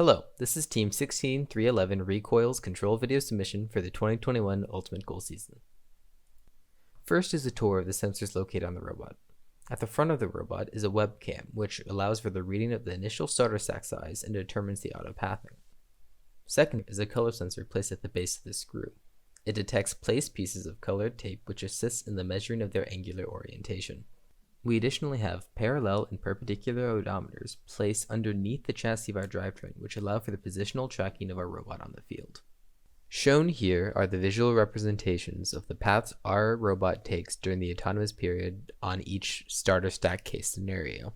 Hello, this is Team 16311 Recoil's control video submission for the 2021 Ultimate Goal season. First is a tour of the sensors located on the robot. At the front of the robot is a webcam, which allows for the reading of the initial starter stack size and determines the auto pathing. Second is a color sensor placed at the base of the screw. It detects placed pieces of colored tape which assists in the measuring of their angular orientation. We additionally have parallel and perpendicular odometers placed underneath the chassis of our drivetrain, which allow for the positional tracking of our robot on the field. Shown here are the visual representations of the paths our robot takes during the autonomous period on each starter stack case scenario.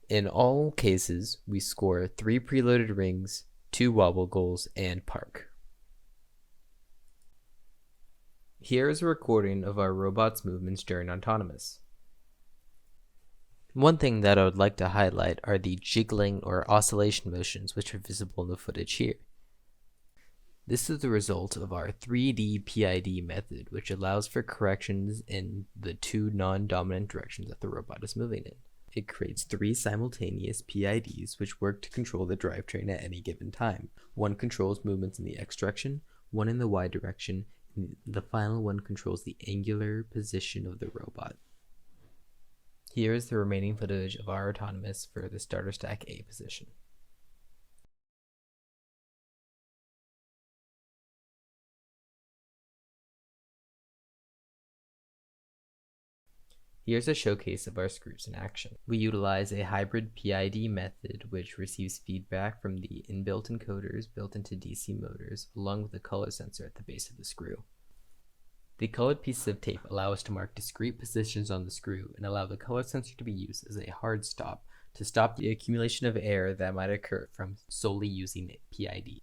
In all cases, we score 3 preloaded rings, 2 wobble goals, and park. Here is a recording of our robot's movements during autonomous. One thing that I would like to highlight are the jiggling or oscillation motions which are visible in the footage here. This is the result of our 3D PID method, which allows for corrections in the 2 non-dominant directions that the robot is moving in. It creates 3 simultaneous PIDs which work to control the drivetrain at any given time. One controls movements in the X direction, one in the Y direction, and the final one controls the angular position of the robot. Here is the remaining footage of our autonomous for the starter stack A position. Here's a showcase of our screws in action. We utilize a hybrid PID method which receives feedback from the inbuilt encoders built into DC motors along with a color sensor at the base of the screw. The colored pieces of tape allow us to mark discrete positions on the screw and allow the color sensor to be used as a hard stop to stop the accumulation of error that might occur from solely using PID.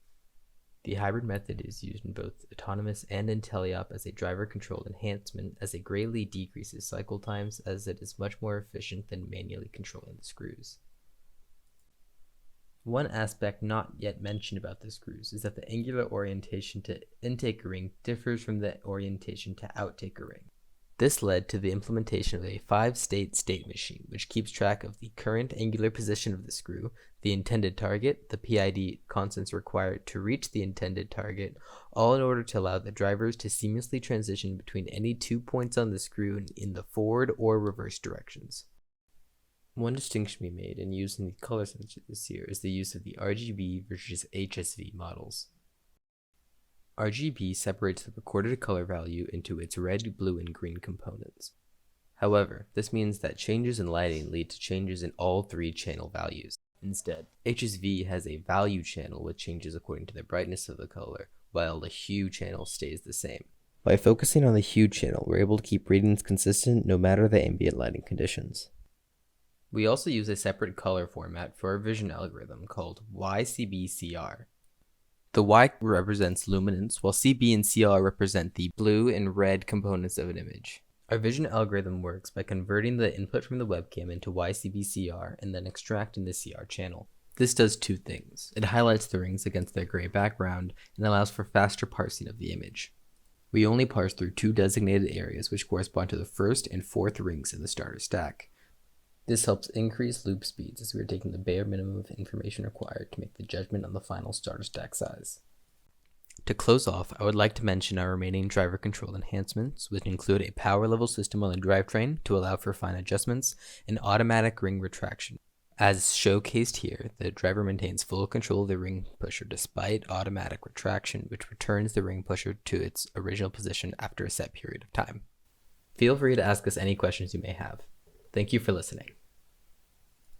The hybrid method is used in both autonomous and in teleop as a driver-controlled enhancement, as it greatly decreases cycle times as it is much more efficient than manually controlling the screws. One aspect not yet mentioned about the screws is that the angular orientation to intake a ring differs from the orientation to outtake a ring. This led to the implementation of a 5-state state machine, which keeps track of the current angular position of the screw, the intended target, the PID constants required to reach the intended target, all in order to allow the drivers to seamlessly transition between any 2 points on the screw in the forward or reverse directions. One distinction we made in using the color sensor this year is the use of the RGB versus HSV models. RGB separates the recorded color value into its red, blue, and green components. However, this means that changes in lighting lead to changes in all 3 channel values. Instead, HSV has a value channel which changes according to the brightness of the color, while the hue channel stays the same. By focusing on the hue channel, we're able to keep readings consistent no matter the ambient lighting conditions. We also use a separate color format for our vision algorithm called YCB-CR. The Y represents luminance, while CB and CR represent the blue and red components of an image. Our vision algorithm works by converting the input from the webcam into YCB-CR and then extracting the CR channel. This does 2 things. It highlights the rings against their gray background and allows for faster parsing of the image. We only parse through 2 designated areas which correspond to the 1st and 4th rings in the starter stack. This helps increase loop speeds as we are taking the bare minimum of information required to make the judgment on the final starter stack size. To close off, I would like to mention our remaining driver control enhancements, which include a power level system on the drivetrain to allow for fine adjustments and automatic ring retraction. As showcased here, the driver maintains full control of the ring pusher despite automatic retraction, which returns the ring pusher to its original position after a set period of time. Feel free to ask us any questions you may have. Thank you for listening.